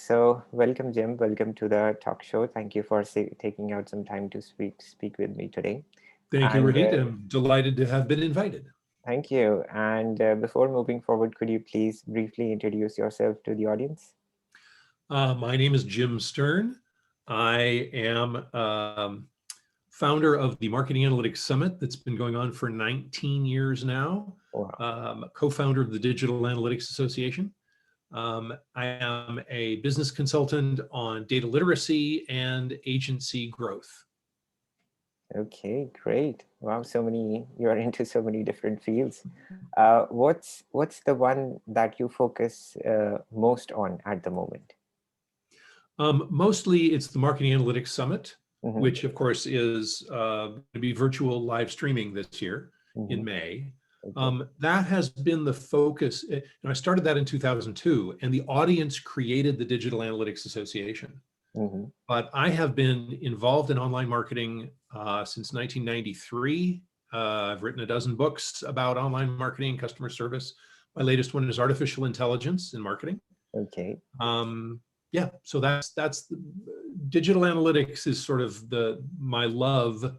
So welcome, Jim. Welcome to the talk show. Thank you for taking out some time to speak with me today. Thank you, And Rohit. I'm delighted to have been invited. thank you. And before moving forward, could you please briefly introduce yourself to the audience? My name is Jim Sterne. I am founder of the Marketing Analytics Summit that's been going on for 19 years now, Wow. co-founder of the Digital Analytics Association. I am a business consultant on data literacy and agency growth. Okay, great. Wow, you are into so many different fields. What's the one that you focus most on at the moment? Mostly it's the Marketing Analytics Summit, Mm-hmm, which of course is going to be virtual live streaming this year mm-hmm. in May. Okay. That has been the focus. And I started that in 2002, and the audience created the Digital Analytics Association. Mm-hmm. But I have been involved in online marketing since 1993. I've written a dozen books about online marketing and customer service. My latest one is Artificial Intelligence in Marketing. Okay. Yeah, so that's digital analytics is sort of my love,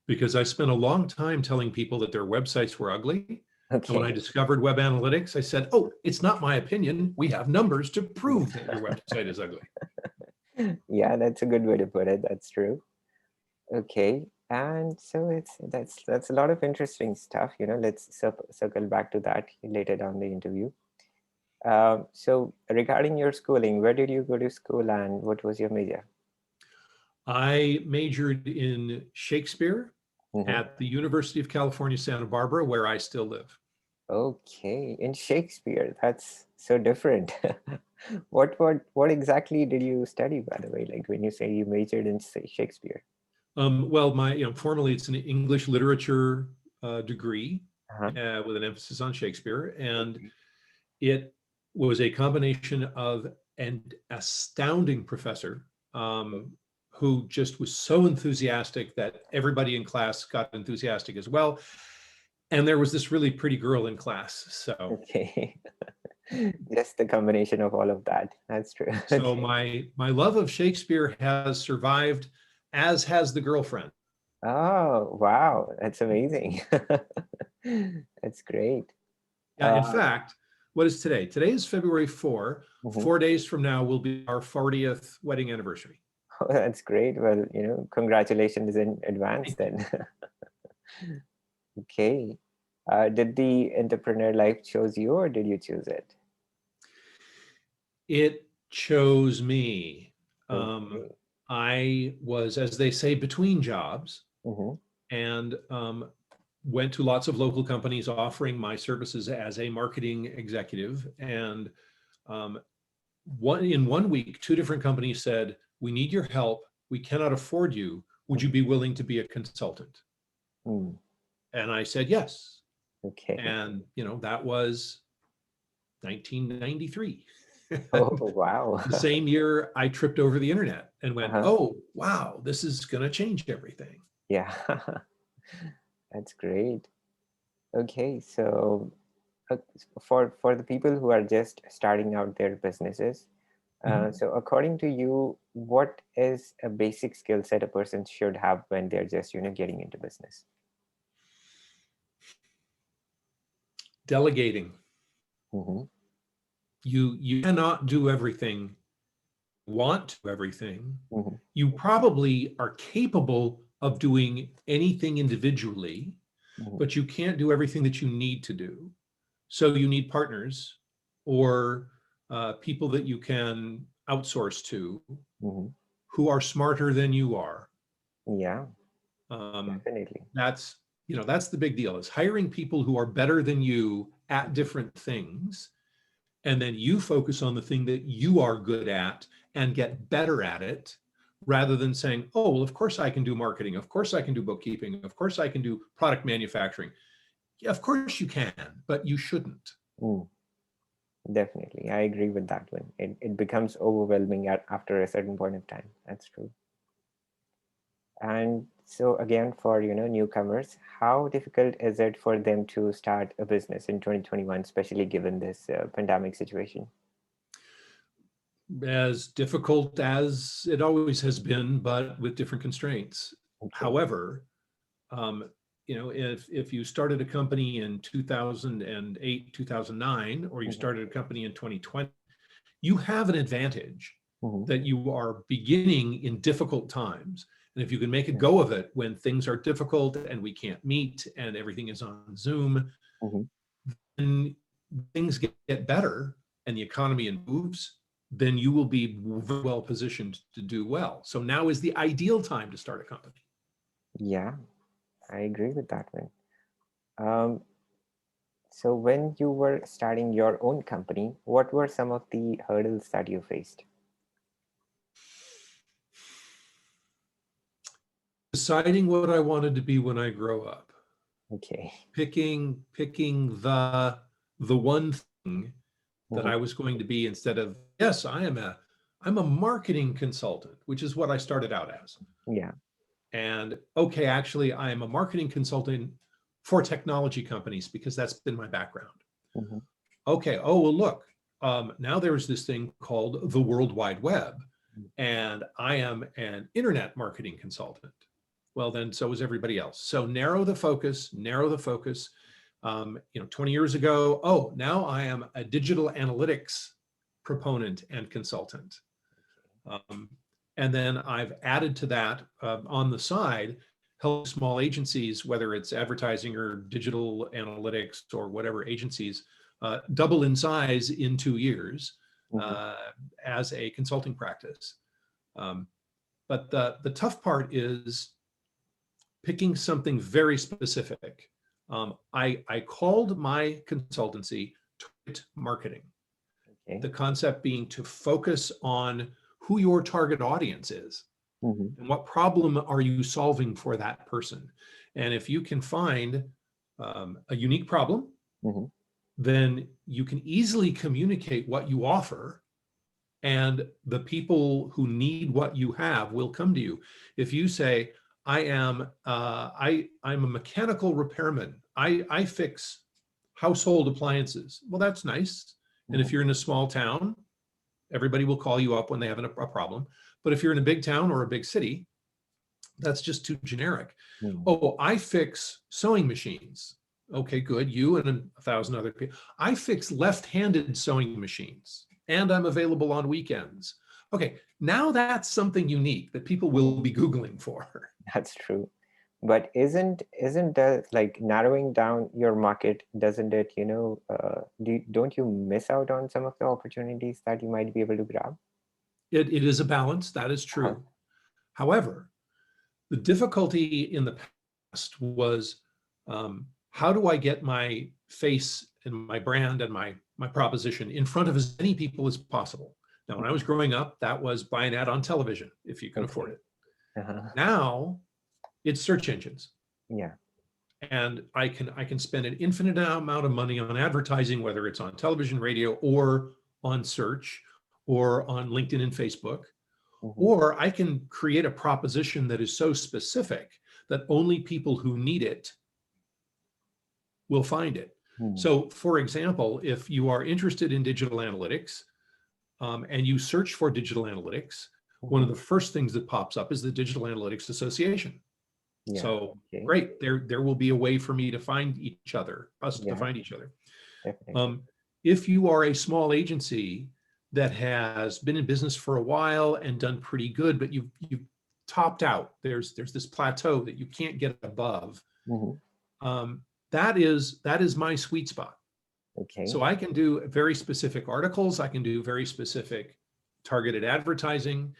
because I spent a long time telling people that their websites were ugly. And when I Okay. discovered web analytics, I said, oh, it's not my opinion. We have numbers to prove that your website is ugly. Yeah, that's a good way to put it. That's true. Okay. And so that's a lot of interesting stuff. Let's circle back to that later down the interview. So regarding your schooling, where did you go to school and what was your major? I majored in Shakespeare Mm-hmm. at the University of California, Santa Barbara, where I still live. Okay, in Shakespeare, that's so different. What exactly did you study, by the way? Like when you say you majored in Shakespeare? Well, formally it's an English literature degree Uh-huh. with an emphasis on Shakespeare, and Okay. it was a combination of an astounding professor who just was so enthusiastic that everybody in class got enthusiastic as well. And there was this really pretty girl in class. Okay. Just the combination of all of that. That's true. So Okay. my love of Shakespeare has survived, as has the girlfriend. Oh, wow. That's amazing. That's great. Yeah, in Uh, fact, what is today? Today is February 4. mhm. 4 days from now will be our 40th wedding anniversary. Oh, that's great. Well, congratulations in advance Thank you. then. Okay. Did the entrepreneur life chose you or did you choose it? It chose me. Okay. I was, as they say, between jobs, Mm-hmm. and went to lots of local companies offering my services as a marketing executive. And um, in 1 week, two different companies said, "We need your help. We cannot afford you. Would you be willing to be a consultant?" Mm. And I said yes. Okay. And that was 1993. Oh, And wow. the same year I tripped over the internet and went, Uh-huh. oh, wow, this is going to change everything. Yeah. That's great. Okay, so uh, for the people who are just starting out their businesses, Mhm. so according to you, what is a basic skill set a person should have when they're just getting into business? Delegating. Mm-hmm. You cannot do everything, want to everything. Mm-hmm. You probably are capable of doing anything individually, Mm-hmm. but you can't do everything that you need to do. So you need partners or people that you can outsource to Mm-hmm. who are smarter than you are. Yeah, Um, definitely. that's the big deal, is hiring people who are better than you at different things, and then you focus on the thing that you are good at and get better at it, rather than saying, oh, well, of course I can do marketing, of course I can do bookkeeping, of course I can do product manufacturing. Yeah, of course you can, but you shouldn't. Mm, definitely. I agree with that one. It becomes overwhelming after a certain point of time. That's true. And so again, for newcomers, how difficult is it for them to start a business in 2021, especially given this pandemic situation? as difficult as it always has been, but with different constraints. Okay. However, um, if you started a company in 2008, 2009, or you Mhm. started a company in 2020, you have an advantage Mhm. that you are beginning in difficult times. And if you can make a Yeah. go of it when things are difficult and we can't meet and everything is on Zoom, Mhm. and things get better and the economy improves, then you will be very well positioned to do well. So now is the ideal time to start a company. Yeah, I agree with that one. Um, so when you were starting your own company, what were some of the hurdles that you faced? Deciding what I wanted to be when I grow up, Okay. picking the one thing that Mhm. I was going to be instead of, yes, I'm a marketing consultant, which is what I started out as. Yeah. And okay, actually, I am a marketing consultant for technology companies because that's been my background. Mhm. Okay, oh, well, look, now there's this thing called the World Wide Web, and I am an internet marketing consultant. Well, then so is everybody else. So narrow the focus, narrow the focus. 20 years ago, oh, now I am a digital analytics proponent and consultant. Um, and then I've added to that on the side, help small agencies, whether it's advertising or digital analytics or whatever agencies, double in size in 2 years Mhm. uh, as a consulting practice. Um, but the tough part is picking something very specific. I called my consultancy target marketing. Okay. The concept being to focus on who your target audience is Mhm. and what problem are you solving for that person. And if you can find a unique problem, Mhm. then you can easily communicate what you offer, and the people who need what you have will come to you. If you say, I'm a mechanical repairman, I fix household appliances, well, that's nice. And Mhm. if you're in a small town, everybody will call you up when they have a problem. But if you're in a big town or a big city, that's just too generic. Yeah. Oh, I fix sewing machines. Okay, good. You and 1,000 other people. I fix left-handed sewing machines, and I'm available on weekends. Okay, now that's something unique that people Mhm. will be Googling for. That's true. But isn't that like narrowing down your market, doesn't it, don't you miss out on some of the opportunities that you might be able to grab? It is a balance, that is Uh-huh. true. However, the difficulty in the past was how do I get my face and my brand and my proposition in front of as many people as possible? Now, when I was growing up, that was buy an ad on television if you can afford Okay. it. Uh-huh. Now it's search engines. Yeah. And I can spend an infinite amount of money on advertising, whether it's on television, radio, or on search, or on LinkedIn and Facebook. Mhm. Or I can create a proposition that is so specific that only people who need it will find it. Hmm. So, for example, if you are interested in digital analytics and you search for digital analytics, one of Mhm. the first things that pops up is the Digital Analytics Association. Yeah. So, Okay. great, there will be a way for me to find each other, us to Yeah, find each other. definitely. Um, if you are a small agency that has been in business for a while and done pretty good, but you've topped out, there's this plateau that you can't get above. Mhm. Um, that is my sweet spot. Okay. So I can do very specific articles. I can do very specific targeted advertising.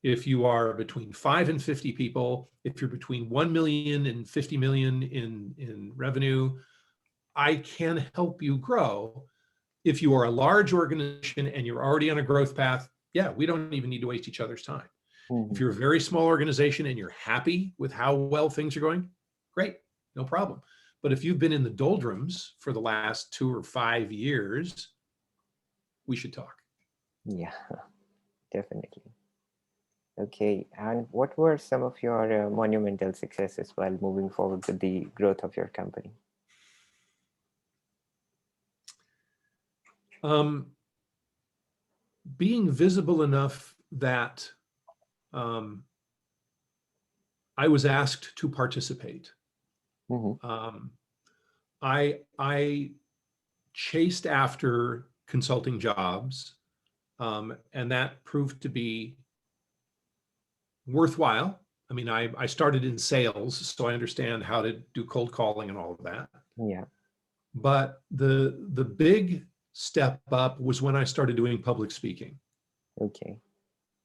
If you are between 5 and 50 people, if you're between 1 million and 50 million in revenue, I can help you grow. If you are a large organization and you're already on a growth path, yeah, we don't even need to waste each other's time. If Mhm. you're a very small organization and you're happy with how well things are going, great, no problem. But if you've been in the doldrums for the last 2 or 5 years, we should talk. Yeah, definitely. Okay. And what were some of your monumental successes while moving forward with the growth of your company? Um, being visible enough that I was asked to participate. Mm-hmm. I chased after consulting jobs, and that proved to be worthwhile. I mean, I started in sales, so I understand how to do cold calling and all of that. Yeah. But the big step up was when I started doing public speaking, Okay.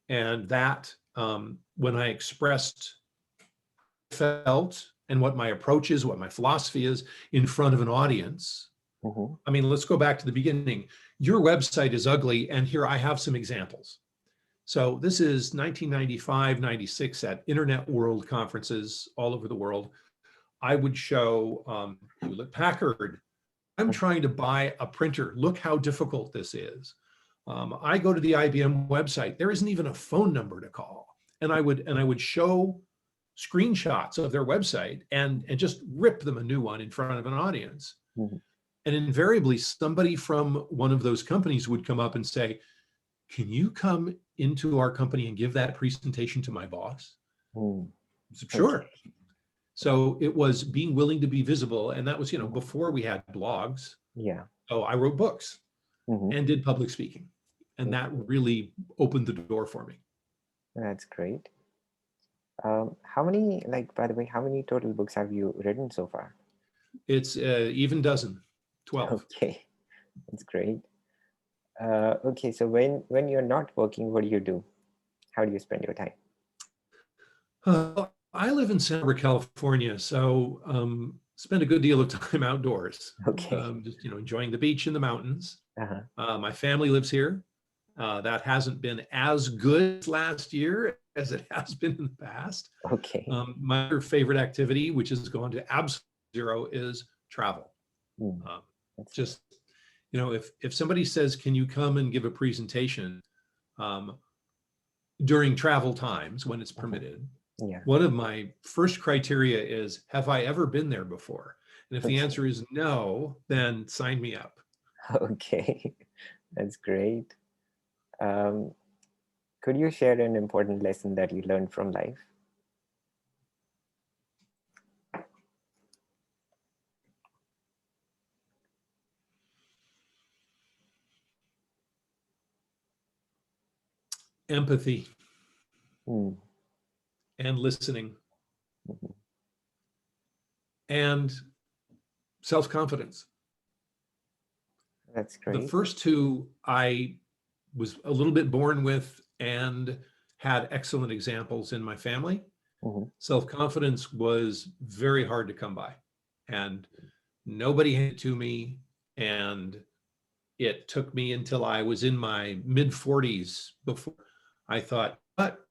and that when I expressed felt and what my approach is, what my philosophy is in front of an audience. Mm-hmm. I mean, let's go back to the beginning. Your website is ugly, and here I have some examples. So this is 1995, 96 at Internet World conferences all over the world. I would show Hewlett Packard. I'm trying to buy a printer. Look how difficult this is. I go to the IBM website. There isn't even a phone number to call. And I would show screenshots of their website and just rip them a new one in front of an audience. Mm-hmm. And invariably, somebody from one of those companies would come up and say, can you come into our company and give that presentation to my boss? Mm. I said, sure. Okay. So it was being willing to be visible. And that was, before we had blogs. Yeah. So I wrote books Mm-hmm. and did public speaking. And that really opened the door for me. That's great. How many, by the way, how many total books have you written so far? It's even dozen, 12. Okay, that's great. Okay, so when you're not working, what do you do? How do you spend your time? I live in Santa Barbara, California, so spend a good deal of time outdoors. Okay. Just enjoying the beach and the mountains. Uh-huh. My family lives here. That hasn't been as good last year as it has been in the past. Okay. My other favorite activity, which has gone to absolute zero, is travel. Just if somebody says, can you come and give a presentation during travel times when it's permitted, yeah. One of my first criteria is, have I ever been there before? And if the Okay. answer is no, then sign me up. Okay, that's great. Could you share an important lesson that you learned from life? Empathy Mm. and listening Mm-hmm. and self-confidence. That's great. The first two I was a little bit born with and had excellent examples in my family. Mm-hmm. Self-confidence was very hard to come by, and nobody handed it to me. And it took me until I was in my mid-40s before I thought, but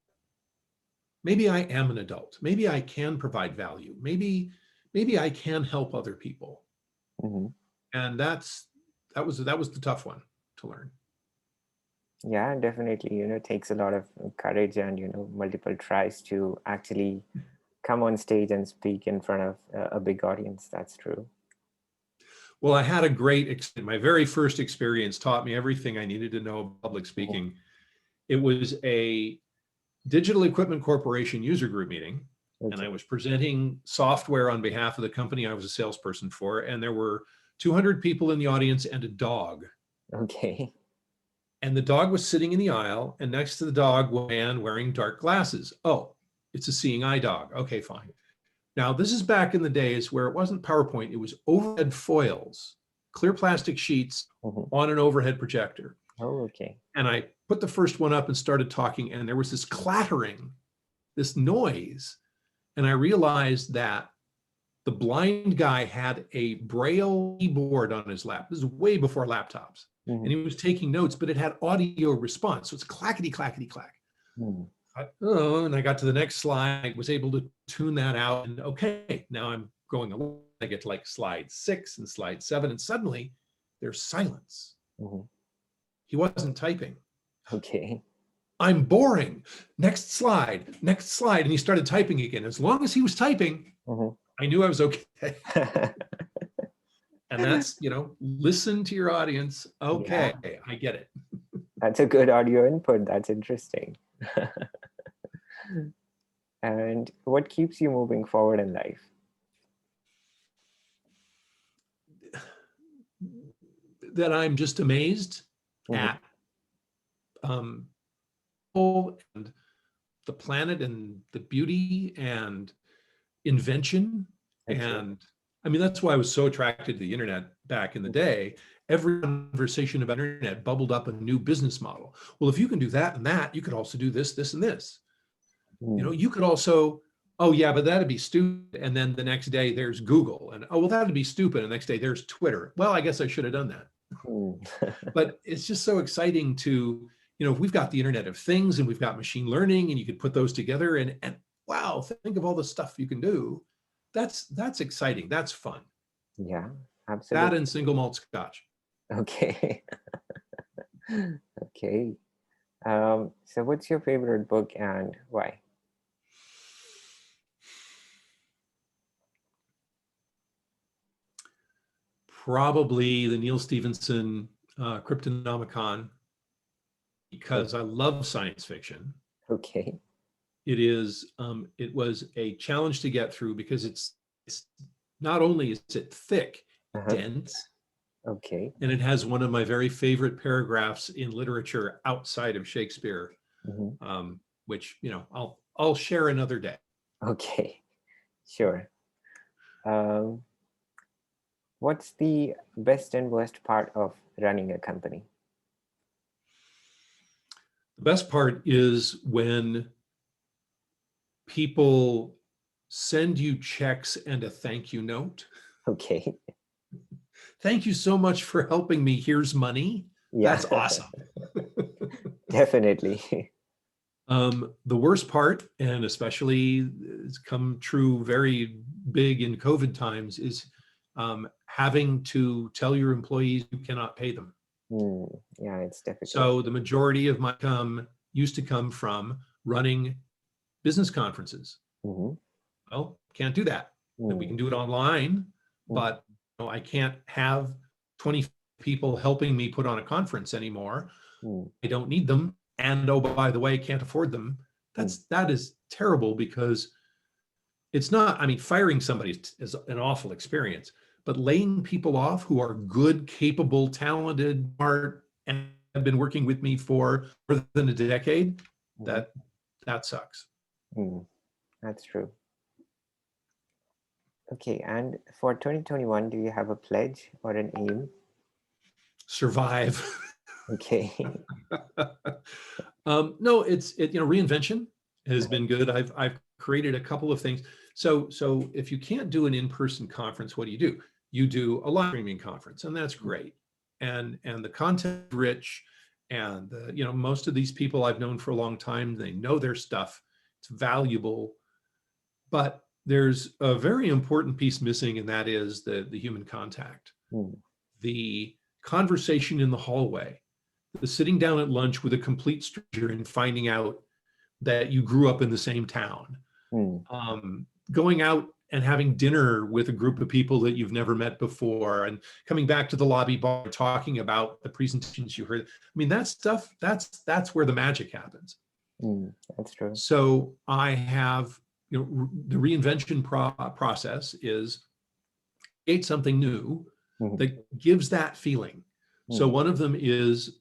maybe I am an adult. Maybe I can provide value. Maybe I can help other people. Mm-hmm. And that was the tough one to learn. Yeah, definitely. It takes a lot of courage and, multiple tries to actually come on stage and speak in front of a big audience. That's true. Well, I had my very first experience taught me everything I needed to know about public speaking. Mm-hmm. It was a Digital Equipment Corporation user group meeting. Okay. And I was presenting software on behalf of the company I was a salesperson for. And there were 200 people in the audience and a dog. Okay. And the dog was sitting in the aisle, and next to the dog was a man wearing dark glasses. Oh, it's a seeing eye dog. Okay, fine. Now, this is back in the days where it wasn't PowerPoint, it was overhead foils, clear plastic sheets on an overhead projector. Oh, okay. And I put the first one up and started talking, and there was this clattering, this noise. And I realized that the blind guy had a Braille keyboard on his lap. This is way before laptops. And he was taking notes, but it had audio response. So it's clackety, clackety, clack. And I got to the next slide. I was able to tune that out. And okay, now I'm going along. I get to like slide 6 and slide 7. And suddenly there's silence. He wasn't typing. Okay. I'm boring. Next slide, next slide. And he started typing again. As long as he was typing, I knew I was okay. And that's, listen to your audience. Okay, yeah. I get it. That's a good audio input. That's interesting. And what keeps you moving forward in life? That I'm just amazed Mhm. at um, and the planet and the beauty and invention. Okay. And I mean, that's why I was so attracted to the internet back in the day. Every conversation about internet bubbled up a new business model. Well, if you can do that and that, you could also do this, this, and this. You know, Mm. you could also, oh yeah, but that'd be stupid. And then the next day there's Google, and oh well, that'd be stupid. And the next day there's Twitter. Well, I guess I should have done that. Mm. But it's just so exciting to, you know, if we've got the Internet of Things and we've got machine learning, and you could put those together, and wow, think of all the stuff you can do. That's exciting. That's fun. Yeah, That absolutely. and single malt scotch. Okay. Okay. So what's your favorite book and why? Probably the Neil Stephenson Cryptonomicon, O- because I love science fiction. Okay. It was a challenge to get through because it's not only is it thick, Uh-huh. dense, Okay. and it has one of my very favorite paragraphs in literature outside of Shakespeare, Hmm. which, you know, I'll share another day. Okay. Sure. Um, what's the best and worst part of running a company? The best part is when people send you checks and a thank you note. Okay. Thank you so much for helping me. Here's money. Yeah, That's awesome. definitely. The worst part, and especially it's come true very big in COVID times, is having to tell your employees you cannot pay them. Yeah, it's difficult. So the majority of my income used to come from running business conferences. Hmm. Well, can't do that. We Mm. can do it online, Mm. but you know, I can't have 20 people helping me put on a conference anymore. Mm. I don't need them. And oh, by the way, can't afford them. Mm. That is terrible, because it's not, I mean, firing somebody is an awful experience, but laying people off who are good, capable, talented, smart, and have been working with me for more than a decade, Mhm. that that sucks. Mm. That's true. Okay, and for 2021, do you have a pledge or an aim? Survive. Okay. No, you know, reinvention has been good. I've created a couple of things. So if you can't do an in-person conference, what do? You do a live streaming conference, and that's great. And the content is rich, and you know, most of these people I've known for a long time, they know their stuff. It's valuable, but there's a very important piece missing, and that is the human contact, Mm. the conversation in the hallway, the sitting down at lunch with a complete stranger and finding out that you grew up in the same town, Mm. going out and having dinner with a group of people that you've never met before, and coming back to the lobby bar talking about the presentations you heard. I mean, that stuff, that's where the magic happens. Mm. That's true. So I have, you know, the reinvention process is create something new Mhm. that gives that feeling. So Mm. one of them is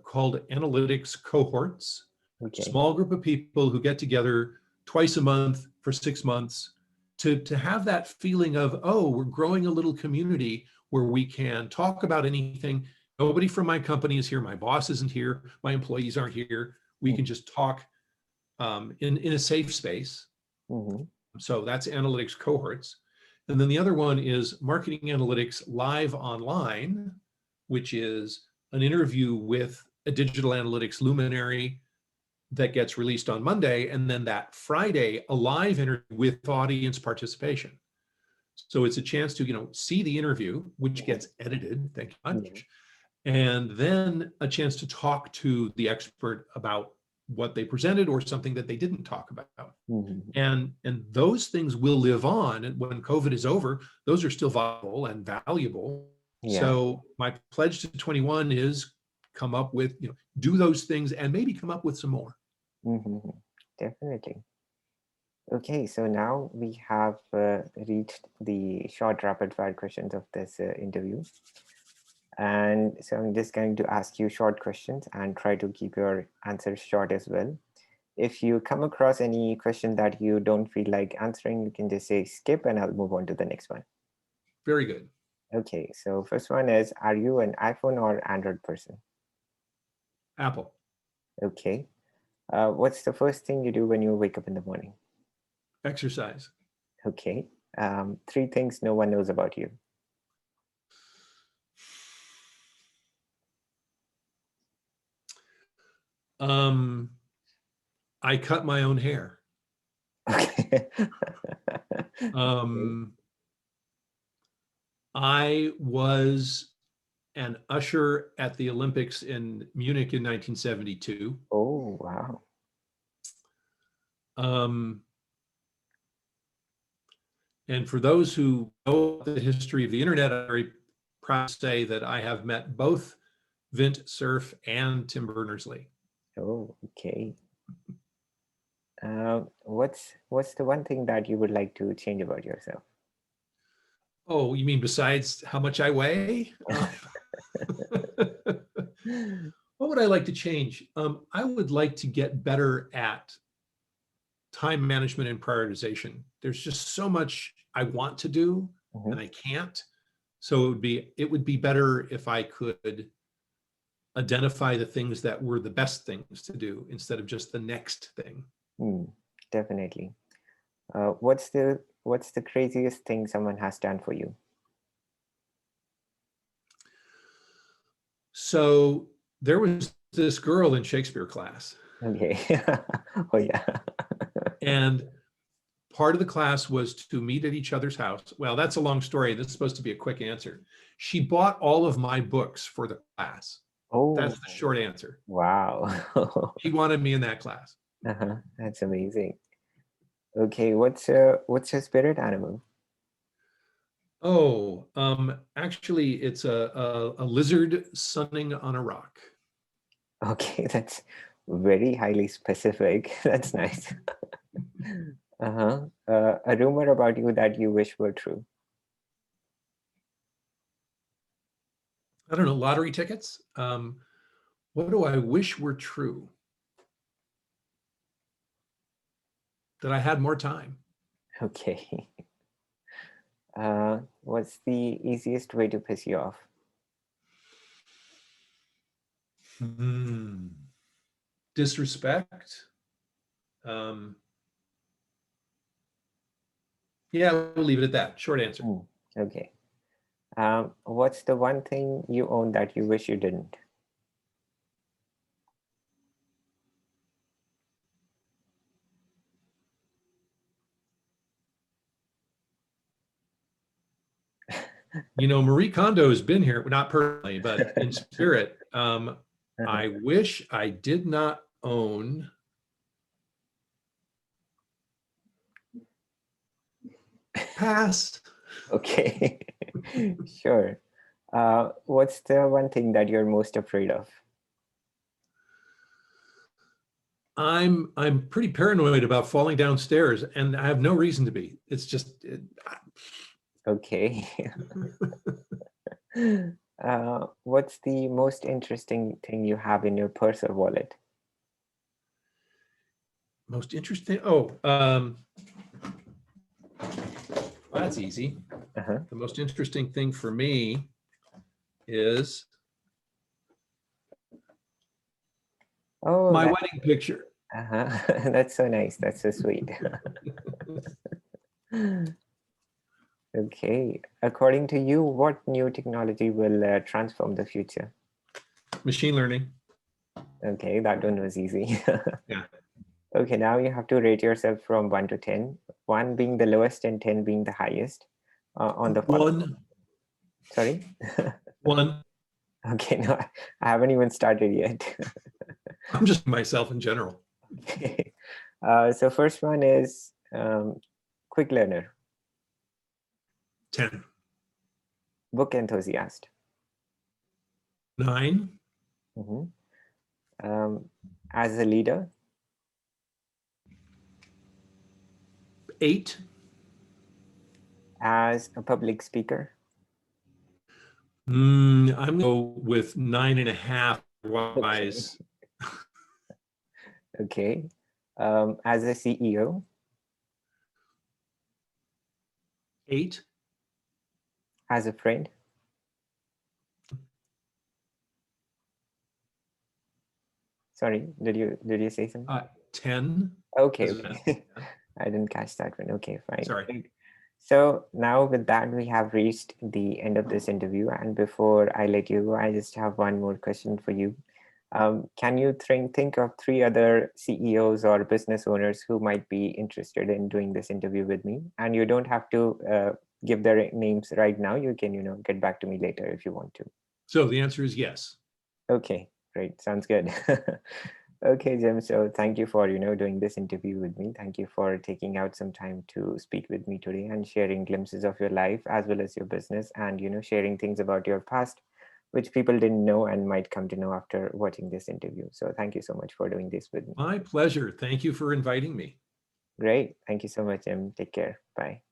called analytics cohorts, Okay. small group of people who get together twice a month for 6 months to have that feeling of, oh, we're growing a little community where we can talk about anything. Nobody from my company is here. My boss isn't here. My employees aren't here. We Mm. can just talk in a safe space. Mhm. So that's analytics cohorts. And then the other one is marketing analytics live online, which is an interview with a digital analytics luminary that gets released on Monday. And then that Friday, a live interview with audience participation. So it's a chance to, you know, see the interview, which Mhm. gets edited, thank you Yeah. much, and then a chance to talk to the expert about what they presented or something that they didn't talk about. Mhm. And those things will live on, and when COVID is over, those are still viable and valuable. Yeah. So my pledge to 21 is come up with, do those things and maybe come up with some more. Mm-hmm. Definitely. Okay, so now we have reached the short rapid fire questions of this interview. And so I'm just going to ask you short questions and try to keep your answers short as well. If you come across any question that you don't feel like answering, you can just say skip and I'll move on to the next one. Very good. Okay, so first one is, are you an iPhone or Android person? Apple. Okay. What's the first thing you do when you wake up in the morning? Exercise. Okay. Three things no one knows about you. I cut my own hair. Okay. I was an usher at the Olympics in Munich in 1972. Oh, wow. And for those who know the history of the internet, I'm very proud to say that I have met both Vint Cerf and Tim Berners-Lee. Oh, okay. What's the one thing that you would like to change about yourself? Oh, you mean besides how much I weigh? What would I like to change? I would like to get better at time management and prioritization. There's just so much I want to do and I can't. So it would be better if I could identify the things that were the best things to do instead of just the next thing. Definitely. What's the craziest thing someone has done for you? So there was this girl in Shakespeare class. Okay. Oh, yeah. And part of the class was to meet at each other's house. Well, that's a long story. This is supposed to be a quick answer. She bought all of my books for the class. Oh, that's the short answer. Wow. She wanted me in that class. That's amazing. Okay, what's your spirit animal? Oh, actually, it's a lizard sunning on a rock. Okay, that's very highly specific. That's nice. A rumor about you that you wish were true. I don't know, lottery tickets. What do I wish were true? That I had more time. Okay. What's the easiest way to piss you off? Disrespect. Yeah, we'll leave it at that. Short answer. Okay. What's the one thing you own that you wish you didn't? Marie Kondo has been here, not personally, but in spirit. I wish I did not own. Pass. Okay. Sure. What's the one thing that you're most afraid of? I'm pretty paranoid about falling downstairs, and I have no reason to be. It's just. Okay. What's the most interesting thing you have in your purse or wallet? Most interesting. Oh, well, that's easy. The most interesting thing for me is my wedding picture. That's so nice. That's so sweet. Okay. According to you, what new technology will transform the future? Machine learning. Okay, that one was easy. Yeah. Okay, now you have to rate yourself from 1 to 10. 1 being the lowest and 10 being the highest. On the 1. Sorry? 1. Okay, no, I haven't even started yet. I'm just myself in general. Okay. So first one is quick learner. 10. Book enthusiast. 9. Hmm. As a leader, 8. as a public speaker, I'm going to go with 9.5. okay, Otherwise, okay, as a CEO, 8. as a friend, sorry, did you say something? 10 Okay, as a friend. okay. Yeah. I didn't catch that one. Okay, fine. Sorry. Right. So now with that, we have reached the end of this interview. And before I let you go, I just have one more question for you. Can you think of three other CEOs or business owners who might be interested in doing this interview with me? And you don't have to give their names right now. You can, get back to me later if you want to. So the answer is yes. Okay, great. Sounds good. Okay, Jim. So thank you for, doing this interview with me. Thank you for taking out some time to speak with me today and sharing glimpses of your life as well as your business and, sharing things about your past, which people didn't know and might come to know after watching this interview. So thank you so much for doing this with me. My pleasure. Thank you for inviting me. Great. Thank you so much, Jim. Take care. Bye.